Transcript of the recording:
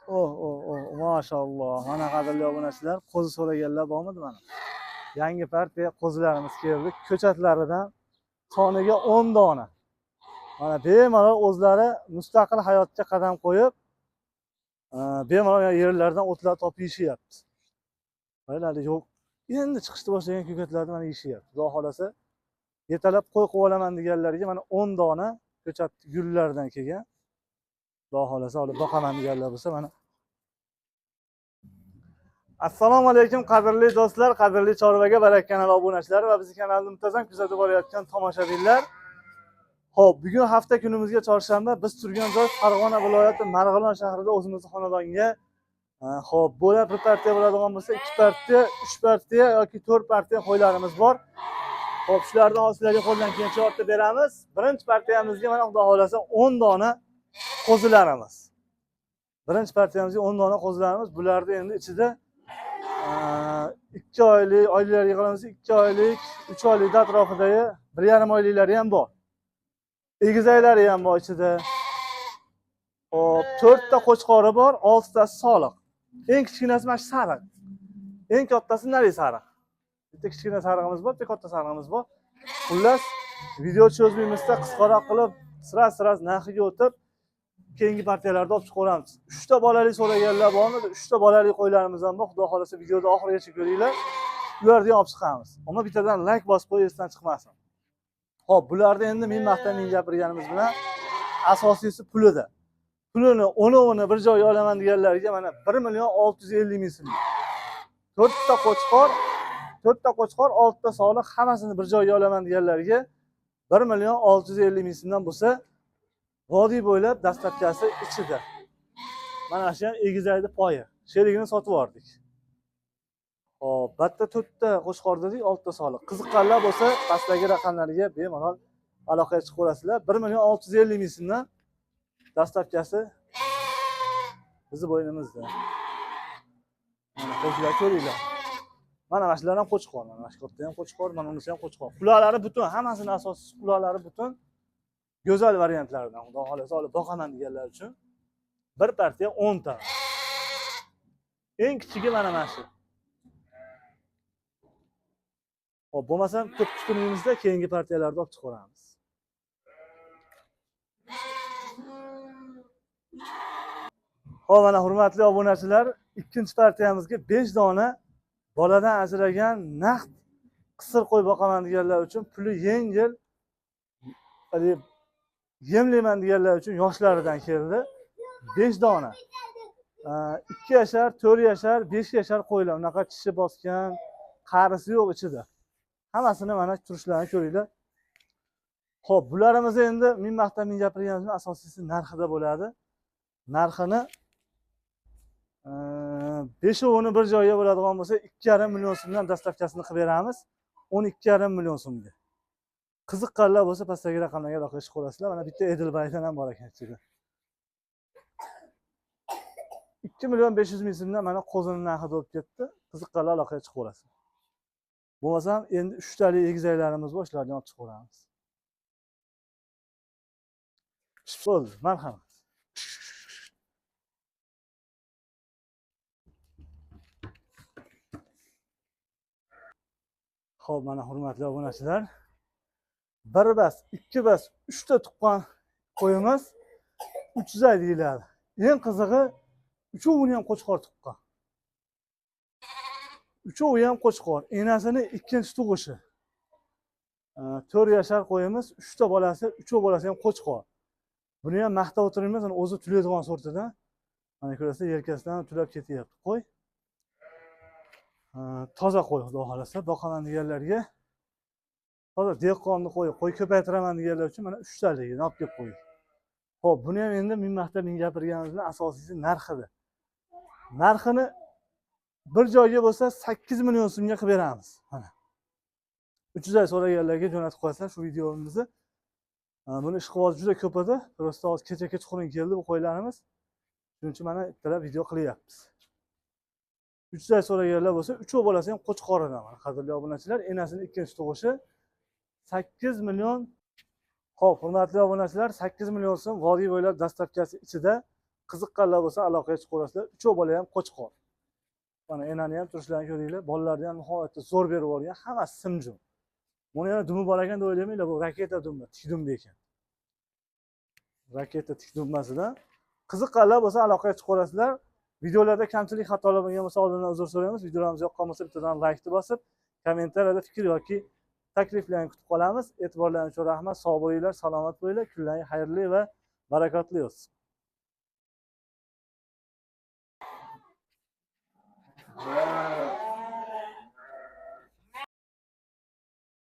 Maşallah. Mana qadrli obunachilar, qo'zi so'raganlar bormidi mana? Yangi partiya qo'zilarimiz keldi. Ko'chatlaridan soniga 10 dona. Mana bemalol o'zlari mustaqil hayotga qadam qo'yib, bemalol yerlardan o'tlar topib yeyishyapti. Mayli yo'q. Endi chiqishni boshlagan ko'katlarni mana yeyishyapti. Xudo xolasa, yetalab qo'y qilib olaman deganlarga mana 10 dona ko'chat gullardan kelgan. Xudo xolasa olib boqaman deganlar bo'lsa mana. Assalomu alaykum qadrli do'stlar, qadrli Chorvaga Barak kanali obunachilari va bizning kanalni muntazam kuzatib borayotgan tomoshabinlar. Xo'p, bugun hafta kunimizga chorshanba, biz turgan joy Farg'ona viloyati Marg'ilon shahrida o'zimizning xonadonga. Xo'p, bo'lar bir partiya bo'ladigan bo'lsa, 2 partiya, 3 partiya yoki 4 partiya qo'ylarimiz bor. Xo'p, shularni hozirlarga qo'ldan kelgancha ortda beramiz. Birinchi partiyamizga mana Xudo xolasa 10 dona qo'zilarimiz. Birinchi partiyamizga 10 dona qo'zilarimiz. Bularda endi ichida 2 oylik, oyliklarga qaraganda 2 oylik, 3 oylik atrofidagi 1,5 oyliklari ham bor. Egizaylari ham bor ichida. Hop, 4 ta qo'chqori bor, 6 tasi soliq. Eng kichkinasi mana shu sariq. Eng kattasi nari sariq. Bitta kichkina sarig'imiz bor, bitta katta sarig'imiz bor. Xullas, video cho'zmaymizda qisqaroq qilib, sira narxiga o'tib, keyingi partiyalarda olib chiqaramiz. 3 ta bolali so'raganlar bormi? 3 ta bolali qo'ylarimiz ham bor. Xudo xolasa videoda oxirigacha ko'ringlar. Ularni olib chiqamiz. Ammo bittadan like bosib qo'y, esdan chiqmasin. Xo'p, bularda endi men maqtanning gapirganimiz bilan asosiysi pulida. Pulini 10'ini bir joyga olaman deganlarga mana 1,650,000 so'm. 4 ta qo'chqor, 6 ta soliq hammasini bir joyga olaman deganlarga 1,650,000 so'mdan bo'lsa, vodiy bo'ylab dastlabkasi ichida. Mana shu ham egizaydi poyi. Sherigini sotib yubordik. Hop, batta 4 ta qo'chqor dedik, 6 ta soliq. Qiziqqanlar bo'lsa, pastdagi raqamlarga bemalol aloqaga chiqib olasizlar. 1,650,000 so'mdan dastlabkasi bizni bo'ynimizda. Mana qo'shlar ko'ringlar. Mana shular ham qo'chqor, mana shu katta ham qo'chqor, mana unisi ham qo'chqor. Quloqlari butun, hammasini asosiy quloqlari butun. Go'zal variantlaridan, xudo xolasa olib boqaman deganlar uchun bir partiya 10 ta. Eng kichigi mana shu. Hop, bo'lmasa ko'p tutunimizda keyingi partiyalarda olib chiqaramiz. Hop, mana hurmatli obunachilar, ikkinchi partiyamizga 5 dona boladan ajragan naqd qisir qo'y boqaman deganlar uchun puli yengil, yemlayman deganlar uchun yoshlaridan keldi. 5 dona. 2 yashar, 4 yashar, 5 yashar qo'ylar. Unaqa tishi bosgan, qarisi yo'q ichida. Hammasini mana turishlarini ko'ringlar. Xo'p, bularimiz endi men maqtanning gapirganimiz asosiysi narxida bo'ladi. Narxini 5'ini bir joyga bo'ladigan bo'lsa 2,5 million so'mdan dastlabkasini qilib beramiz. 12,5 million so'mga. Qiziqqanlar bo'lsa pastdagi raqamlarga aloqa qilib qo'yasizlar. Mana bitta Edilbaydan ham bor ekan ichida. 2,5 million so'mdan mana qo'zining narxi bo'lib ketdi. Qiziqqanlar aloqaga chiqib qo'yasizlar. Bo'lmasam endi 3 talik egizaklarimiz bor, shularni olib chiqib qo'yamiz. Bo'ldi, marhamat. Xo'p, mana hurmatli obunachilar, 1 bas, 2 bas, 3 ta tuqqan qo'yimiz 300 ay deyiladi. Eng qizig'i, uchovini ham qo'chqor tuqqan. Uchovi ham qo'chqor. Enasini ikkinchi tug'ishi. 4 yashar qo'yimiz, 3 ta bolasi, 3 bolasi ham qo'chqor. Buni ham maqtab o'tirmaymiz, o'zi tulaydigan sortidan. Mana ko'rasizlar, yelkasidan tulab ketyapti qo'y. Toza qo'y, xudo xolasa, boqaman deganlarga. Toza dehqonni qo'y ko'paytiraman deganlar uchun mana 3 taligini olib kelib qo'ydik. Xo'p, buni ham endi men maqtab gapirganimizdan asosiysi narxida. Narxini bir joyga bo'lsa 8 million so'mga qilib beramiz. Mana 300 ay so'raganlarga jo'natib qo'yasizlar shu videomizni. Buni ishqiboz juda ko'p edi. Prosta hozir kecha kechqurun keldi bu qo'ylarimiz. Shuning uchun mana ikkala video qilyapmiz. 300 ay so'raganlar bo'lsa, 3 bolasi ham qo'chqoridan mana qadrli obunachilar, enasining ikkinchi tug'ishi 8 million. Xo'p, hurmatli obunachilar, 8 million so'm vodiy bo'ylab dastlabkasi ichida qiziqqanlar bo'lsa aloqaga chiqib ko'rasizlar. Uchov bola ham qo'chqor. Mana enani ham turishlarini ko'ringlar. Bolalarni ham nihoyatda zo'r berib yuborgan, hammasi simjum. Buni yana dumi bor ekan deb o'ylamanglar, bu raketa dumi, tik dumba ekan. Raketa tik dumbasidan. Qiziqqanlar bo'lsa aloqaga chiqib ko'rasizlar. Videolarda kamchilik xatolar bo'lgan bo'lsa oldindan uzr so'raymiz. Videolarimiz yoqqan bo'lsa bittadan laykni bosib, kommentariyada fikr yoki takliflarni kutib qolamiz. E'tiborlaringiz uchun rahmat. Sog' bo'linglar, salomat bo'linglar. Kunlaringiz xayrli va barakotli bo'lsin.